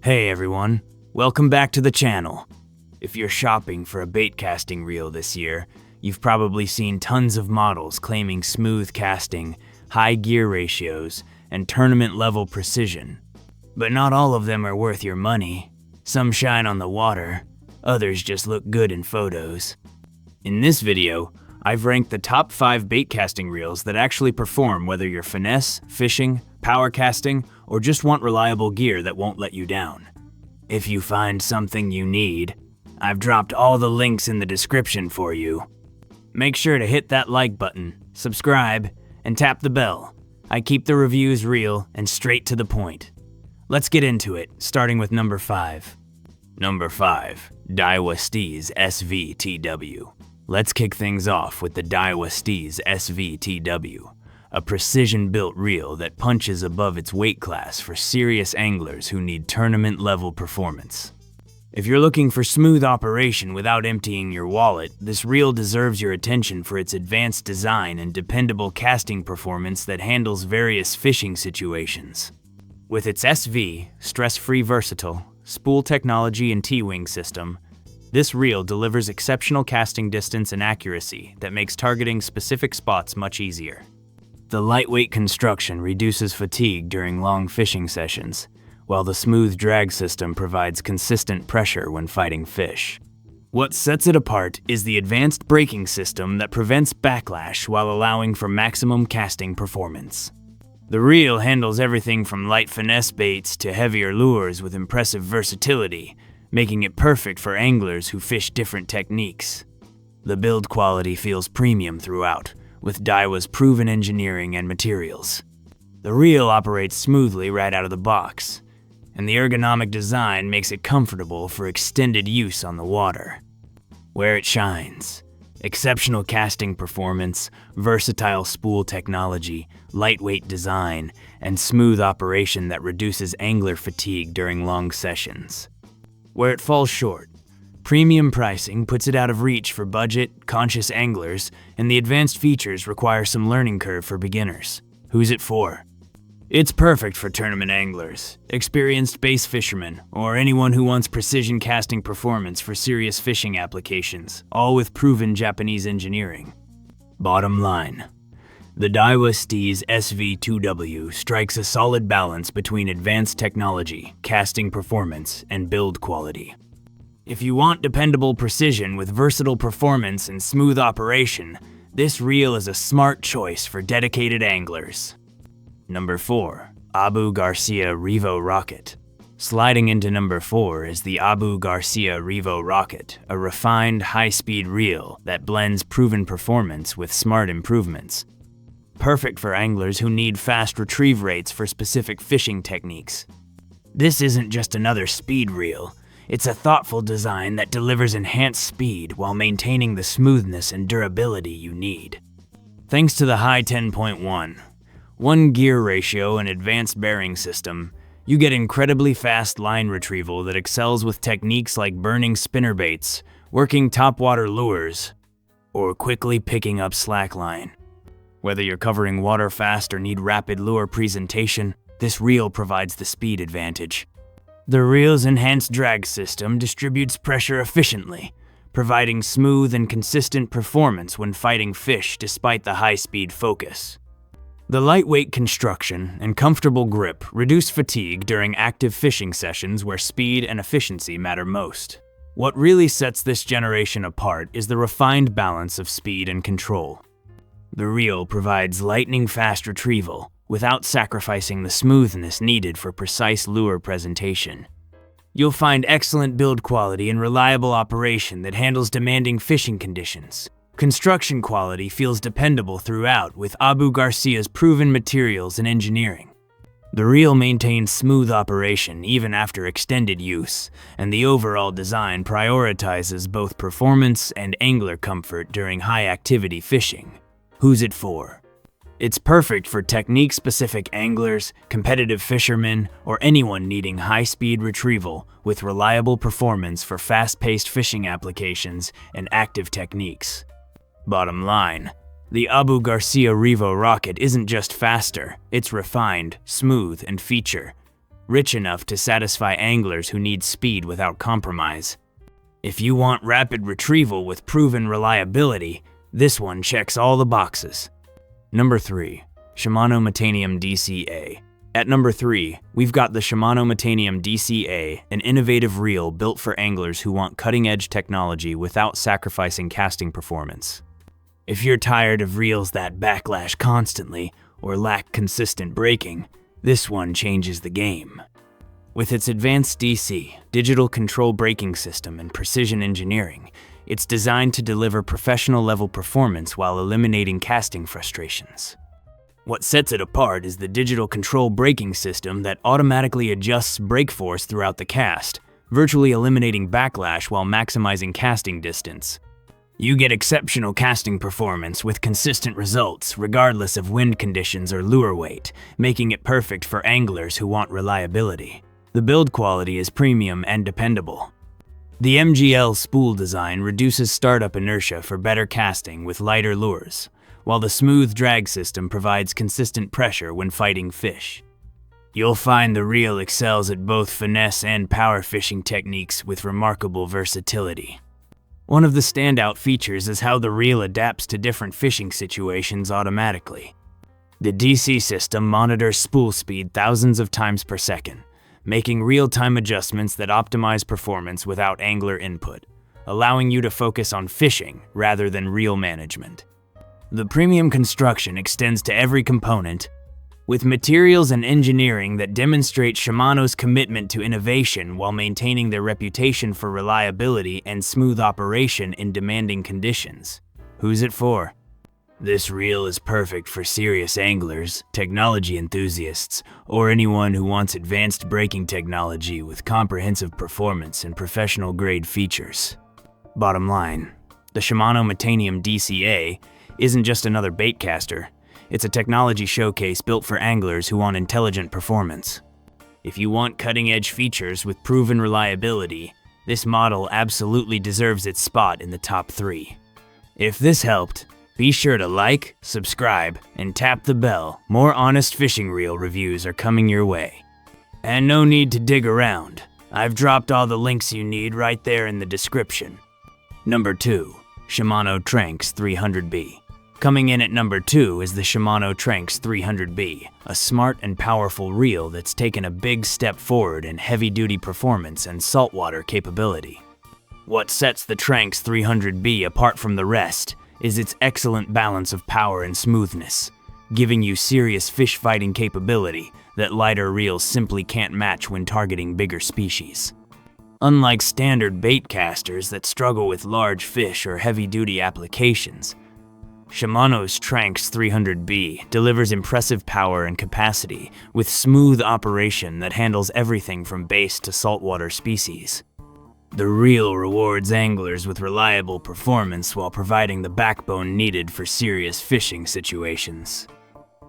Hey everyone, welcome back to the channel. If you're shopping for a baitcasting reel this year, you've probably seen tons of models claiming smooth casting, high gear ratios, and tournament-level precision. But not all of them are worth your money. Some shine on the water, others just look good in photos. In this video, I've ranked the top 5 baitcasting reels that actually perform whether you're finesse, fishing, power casting, or just want reliable gear that won't let you down. If you find something you need, I've dropped all the links in the description for you. Make sure to hit that like button, subscribe, and tap the bell. I keep the reviews real and straight to the point. Let's get into it, starting with number 5. Number 5, Daiwa Steez SV TW. Let's kick things off with the Daiwa Steez SV TW, a precision-built reel that punches above its weight class for serious anglers who need tournament-level performance. If you're looking for smooth operation without emptying your wallet, this reel deserves your attention for its advanced design and dependable casting performance that handles various fishing situations. With its SV, stress-free versatile, spool technology and T-wing system, this reel delivers exceptional casting distance and accuracy that makes targeting specific spots much easier. The lightweight construction reduces fatigue during long fishing sessions, while the smooth drag system provides consistent pressure when fighting fish. What sets it apart is the advanced braking system that prevents backlash while allowing for maximum casting performance. The reel handles everything from light finesse baits to heavier lures with impressive versatility, making it perfect for anglers who fish different techniques. The build quality feels premium throughout, with Daiwa's proven engineering and materials. The reel operates smoothly right out of the box, and the ergonomic design makes it comfortable for extended use on the water. Where it shines: exceptional casting performance, versatile spool technology, lightweight design, and smooth operation that reduces angler fatigue during long sessions. Where it falls short: premium pricing puts it out of reach for budget-conscious anglers, and the advanced features require some learning curve for beginners. Who's it for? It's perfect for tournament anglers, experienced bass fishermen, or anyone who wants precision casting performance for serious fishing applications, all with proven Japanese engineering. Bottom line: the Daiwa Steez SV TW strikes a solid balance between advanced technology, casting performance, and build quality. If you want dependable precision with versatile performance and smooth operation, this reel is a smart choice for dedicated anglers. Number 4, Abu Garcia Revo Rocket. Sliding into number 4 is the Abu Garcia Revo Rocket, a refined, high-speed reel that blends proven performance with smart improvements. Perfect for anglers who need fast retrieve rates for specific fishing techniques. This isn't just another speed reel. It's a thoughtful design that delivers enhanced speed while maintaining the smoothness and durability you need. Thanks to the high 10.1 gear ratio and advanced bearing system, you get incredibly fast line retrieval that excels with techniques like burning spinnerbaits, working topwater lures, or quickly picking up slackline. Whether you're covering water fast or need rapid lure presentation, this reel provides the speed advantage. The reel's enhanced drag system distributes pressure efficiently, providing smooth and consistent performance when fighting fish despite the high-speed focus. The lightweight construction and comfortable grip reduce fatigue during active fishing sessions where speed and efficiency matter most. What really sets this generation apart is the refined balance of speed and control. The reel provides lightning-fast retrieval without sacrificing the smoothness needed for precise lure presentation. You'll find excellent build quality and reliable operation that handles demanding fishing conditions. Construction quality feels dependable throughout with Abu Garcia's proven materials and engineering. The reel maintains smooth operation even after extended use, and the overall design prioritizes both performance and angler comfort during high-activity fishing. Who's it for? It's perfect for technique-specific anglers, competitive fishermen, or anyone needing high-speed retrieval with reliable performance for fast-paced fishing applications and active techniques. Bottom line: the Abu Garcia Revo Rocket isn't just faster, it's refined, smooth, and rich enough to satisfy anglers who need speed without compromise. If you want rapid retrieval with proven reliability, this one checks all the boxes. Number 3. Shimano Metanium DC A. At number 3, we've got the Shimano Metanium DC A, an innovative reel built for anglers who want cutting-edge technology without sacrificing casting performance. If you're tired of reels that backlash constantly or lack consistent braking, this one changes the game. With its advanced DC, digital control braking system, and precision engineering, it's designed to deliver professional-level performance while eliminating casting frustrations. What sets it apart is the digital control braking system that automatically adjusts brake force throughout the cast, virtually eliminating backlash while maximizing casting distance. You get exceptional casting performance with consistent results regardless of wind conditions or lure weight, making it perfect for anglers who want reliability. The build quality is premium and dependable. The MGL spool design reduces startup inertia for better casting with lighter lures, while the smooth drag system provides consistent pressure when fighting fish. You'll find the reel excels at both finesse and power fishing techniques with remarkable versatility. One of the standout features is how the reel adapts to different fishing situations automatically. The DC system monitors spool speed thousands of times per second, making real-time adjustments that optimize performance without angler input, allowing you to focus on fishing rather than reel management. The premium construction extends to every component, with materials and engineering that demonstrate Shimano's commitment to innovation while maintaining their reputation for reliability and smooth operation in demanding conditions. Who's it for? This reel is perfect for serious anglers, technology enthusiasts, or anyone who wants advanced braking technology with comprehensive performance and professional-grade features. Bottom line, the Shimano Metanium DC A isn't just another baitcaster. It's a technology showcase built for anglers who want intelligent performance. If you want cutting-edge features with proven reliability, this model absolutely deserves its spot in the top 3. If this helped, be sure to like, subscribe, and tap the bell. More honest fishing reel reviews are coming your way. And no need to dig around. I've dropped all the links you need right there in the description. Number 2. Shimano Tranx 300B. Coming in at number 2 is the Shimano Tranx 300B, a smart and powerful reel that's taken a big step forward in heavy-duty performance and saltwater capability. What sets the Tranx 300B apart from the rest is its excellent balance of power and smoothness, giving you serious fish-fighting capability that lighter reels simply can't match when targeting bigger species. Unlike standard baitcasters that struggle with large fish or heavy-duty applications, Shimano's Tranx 300B delivers impressive power and capacity with smooth operation that handles everything from bass to saltwater species. The reel rewards anglers with reliable performance while providing the backbone needed for serious fishing situations.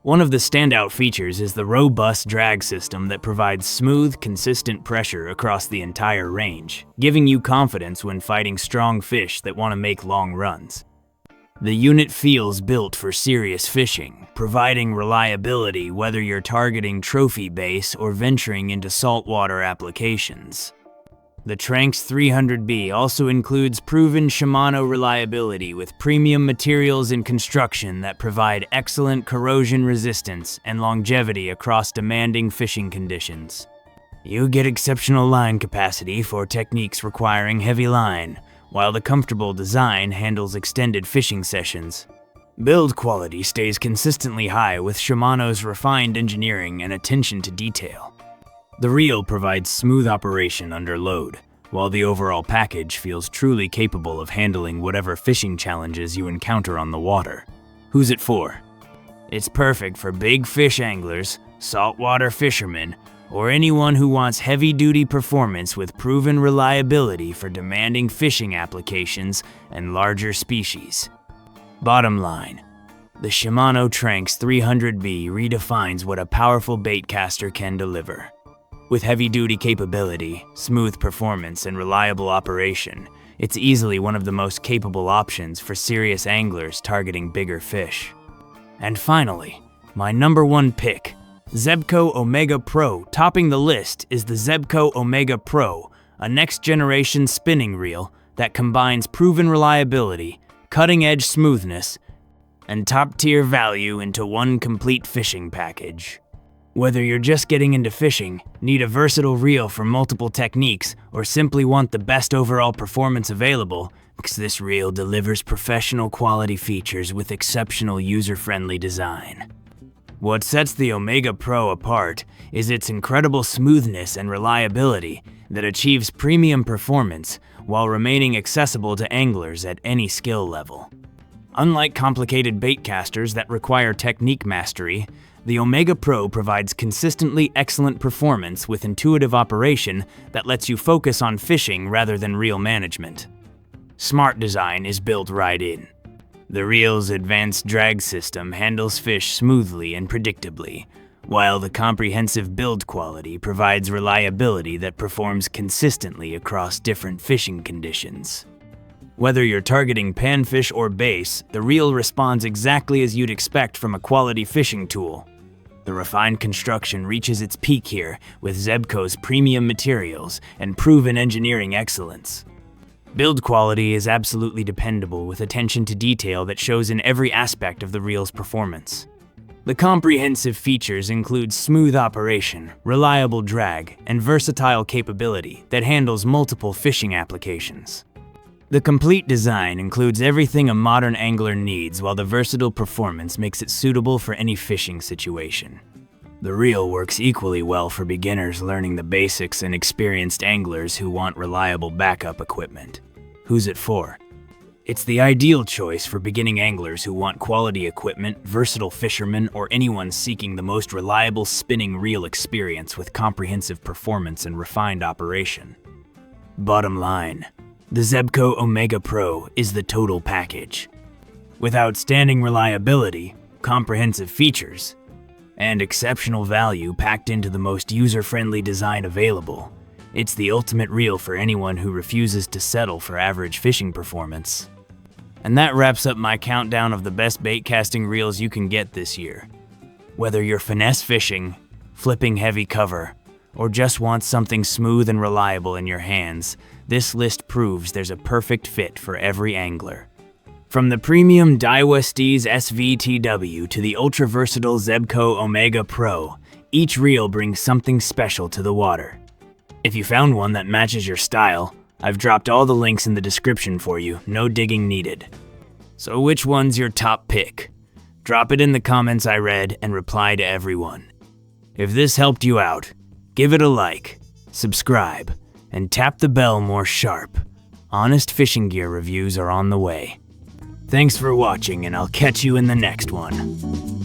One of the standout features is the robust drag system that provides smooth, consistent pressure across the entire range, giving you confidence when fighting strong fish that want to make long runs. The unit feels built for serious fishing, providing reliability whether you're targeting trophy bass or venturing into saltwater applications. The Tranx 300B also includes proven Shimano reliability with premium materials and construction that provide excellent corrosion resistance and longevity across demanding fishing conditions. You get exceptional line capacity for techniques requiring heavy line, while the comfortable design handles extended fishing sessions. Build quality stays consistently high with Shimano's refined engineering and attention to detail. The reel provides smooth operation under load, while the overall package feels truly capable of handling whatever fishing challenges you encounter on the water. Who's it for? It's perfect for big fish anglers, saltwater fishermen, or anyone who wants heavy-duty performance with proven reliability for demanding fishing applications and larger species. Bottom line, the Shimano Tranx 300B redefines what a powerful baitcaster can deliver. With heavy-duty capability, smooth performance, and reliable operation, it's easily one of the most capable options for serious anglers targeting bigger fish. And finally, my number 1 pick, Zebco Omega Pro. Topping the list is the Zebco Omega Pro, a next-generation spinning reel that combines proven reliability, cutting-edge smoothness, and top-tier value into one complete fishing package. Whether you're just getting into fishing, need a versatile reel for multiple techniques, or simply want the best overall performance available, this reel delivers professional quality features with exceptional user-friendly design. What sets the Omega Pro apart is its incredible smoothness and reliability that achieves premium performance while remaining accessible to anglers at any skill level. Unlike complicated baitcasters that require technique mastery, the Omega Pro provides consistently excellent performance with intuitive operation that lets you focus on fishing rather than reel management. Smart design is built right in. The reel's advanced drag system handles fish smoothly and predictably, while the comprehensive build quality provides reliability that performs consistently across different fishing conditions. Whether you're targeting panfish or bass, the reel responds exactly as you'd expect from a quality fishing tool. The refined construction reaches its peak here with Zebco's premium materials and proven engineering excellence. Build quality is absolutely dependable with attention to detail that shows in every aspect of the reel's performance. The comprehensive features include smooth operation, reliable drag, and versatile capability that handles multiple fishing applications. The complete design includes everything a modern angler needs, while the versatile performance makes it suitable for any fishing situation. The reel works equally well for beginners learning the basics and experienced anglers who want reliable backup equipment. Who's it for? It's the ideal choice for beginning anglers who want quality equipment, versatile fishermen, or anyone seeking the most reliable spinning reel experience with comprehensive performance and refined operation. Bottom line, the Zebco Omega Pro is the total package. With outstanding reliability, comprehensive features, and exceptional value packed into the most user-friendly design available, it's the ultimate reel for anyone who refuses to settle for average fishing performance. And that wraps up my countdown of the best baitcasting reels you can get this year. Whether you're finesse fishing, flipping heavy cover, or just want something smooth and reliable in your hands, this list proves there's a perfect fit for every angler. From the premium Daiwa Steez SV TW to the ultra-versatile Zebco Omega Pro, each reel brings something special to the water. If you found one that matches your style, I've dropped all the links in the description for you, no digging needed. So which one's your top pick? Drop it in the comments I read and reply to everyone. If this helped you out, give it a like, subscribe, and tap the bell more sharp. Honest fishing gear reviews are on the way. Thanks for watching, and I'll catch you in the next one.